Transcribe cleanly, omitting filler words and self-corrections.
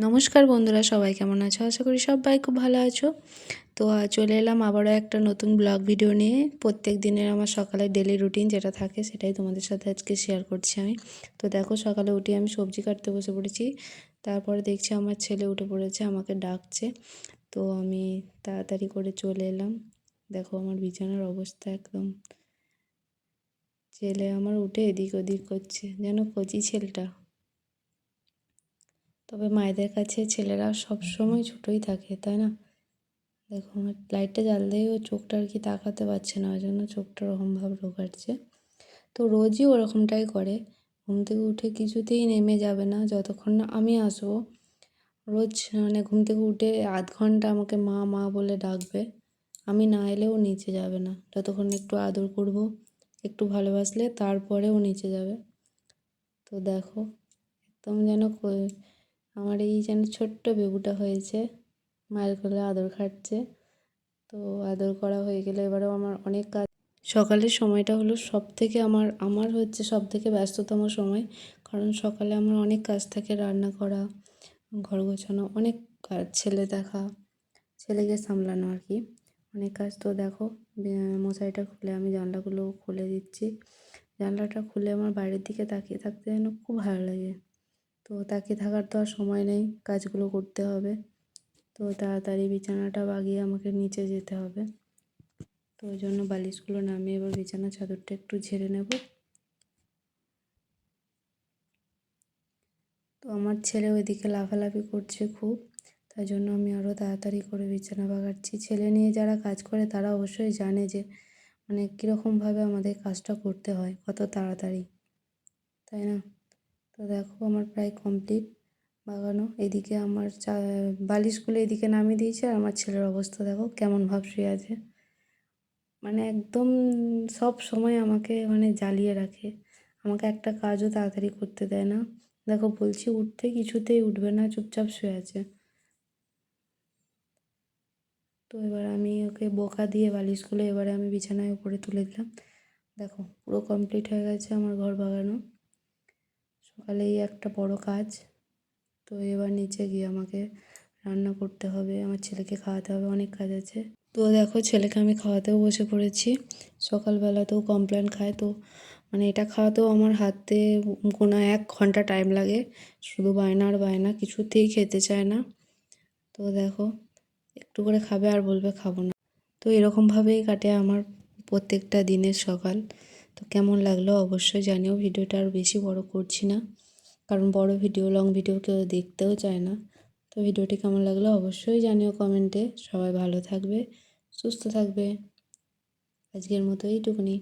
নমস্কার বন্ধুরা, সবাই কেমন আছো? আশা করি সবাই খুব ভালো আছো। তো চলে এলাম আবারও একটা নতুন ব্লগ ভিডিও নিয়ে। প্রত্যেক দিনের আমার সকালের ডেলি রুটিন যেটা থাকে সেটাই তোমাদের সাথে আজকে শেয়ার করছি আমি। তো দেখো, সকালে উঠে আমি সবজি কাটতে বসে পড়েছি। তারপরে দেখছি আমার ছেলে উঠে পড়েছে, আমাকে ডাকছে। তো আমি তাড়াতাড়ি করে চলে এলাম। দেখো আমার বিছানার অবস্থা একদম। ছেলে আমার উঠে এদিক ওদিক করছে, যেন কচি ছেলেটা। তবে মায়েদের কাছে ছেলেরা সব সময় ছোটোই থাকে, তাই না? দেখো আমার লাইটটা জ্বাললেই ও চোখটা আর কি তাকাতে পারছে না, ওই জন্য চোখটা ওরকমভাবে ঢোকাচ্ছে। তো রোজই ওরকমটাই করে। ঘুম থেকে উঠে কিছুতেই নেমে যাবে না যতক্ষণ না আমি আসবো। রোজ মানে ঘুম থেকে উঠে আধ ঘন্টা আমাকে মা মা বলে ডাকবে। আমি না এলেও নিচে যাবে না, যতক্ষণ একটু আদর করব, একটু ভালোবাসলে তারপরে ও নিচে যাবে। তো দেখো একদম যেন আমার এই যেন ছোট্ট বেবুটা হয়েছে, মায়ের কোলে আদর খাচ্ছে। তো আদর করা হয়ে গেলে এবারেও আমার অনেক কাজ। সকালের সময়টা হলো সবথেকে আমার আমার হচ্ছে সবথেকে ব্যস্ততম সময়। কারণ সকালে আমার অনেক কাজ থাকে, রান্না করা, ঘর গোছানো, অনেক কাজ, ছেলে দেখা, ছেলেকে সামলানো আর কি, অনেক কাজ। তো দেখো মশারিটা খুলে আমি জানলাগুলো খুলে দিচ্ছি। জানলাটা খুলে আমার বাইরের দিকে তাকিয়ে থাকতে যেন খুব ভালো লাগে। তো তাকিয়ে থাকার তো আর সময় নেই, কাজগুলো করতে হবে। তো তাড়াতাড়ি বিছানাটা বাগিয়ে আমাকে নিচে যেতে হবে। তো ওই জন্য বালিশগুলো নামিয়ে এবার বিছানার চাদরটা একটু ঝেড়ে নেব। তো আমার ছেলে ওইদিকে লাফালাফি করছে খুব, তাই জন্য আমি আরও তাড়াতাড়ি করে বিছানা বাগাচ্ছি। ছেলে নিয়ে যারা কাজ করে তারা অবশ্যই জানে যে মানে কীরকমভাবে আমাদের কাজটা করতে হয়, কত তাড়াতাড়ি, তাই না? তো দেখো আমার প্রায় কমপ্লিট বাগানো। এদিকে আমার বালিশগুলো এদিকে নামিয়ে দিয়েছে, আর আমার ছেলের অবস্থা দেখো কেমন ভাব শুয়ে আছে। মানে একদম সব সময় আমাকে মানে জ্বালিয়ে রাখে, আমাকে একটা কাজও তাড়াতাড়ি করতে দেয় না। দেখো বলছি উঠতে, কিছুতেই উঠবে না, চুপচাপ শুয়ে আছে। তো এবার আমি ওকে বকা দিয়ে বালিশগুলো এবারে আমি বিছানায় উপরে তুলে দিলাম। দেখো পুরো কমপ্লিট হয়ে গেছে আমার ঘর বাগানো। সকালেই একটা বড় কাজ। তো এবার নিচে গিয়ে আমাকে রান্না করতে হবে, আমার ছেলেকে খাওয়াতে হবে, অনেক কাজ আছে। তো দেখো ছেলেকে আমি খাওয়াতেও বসে পড়েছি। সকালবেলাতেও কমপ্লেন খায়, তো মানে এটা খাওয়াতেও আমার হাতে গোনা 1 ঘন্টা টাইম লাগে। শুধু বায়না আর বায়না, কিছুতেই খেতে চায় না। তো দেখো একটু করে খাবে আর বলবে খাবো না। তো এরকমভাবেই কাটে আমার প্রত্যেকটা দিনের সকাল। তো কেমন লাগলো অবশ্যই জানিও। ভিডিওটা আর বেশি বড় করছি না, কারণ বড় ভিডিও, লং ভিডিও কেউ দেখতেও চায় না। তো ভিডিওটি কেমন লাগলো অবশ্যই জানিও কমেন্টে। সবাই ভালো থাকবে, সুস্থ থাকবে। আজকের মতো এইটুকুনি।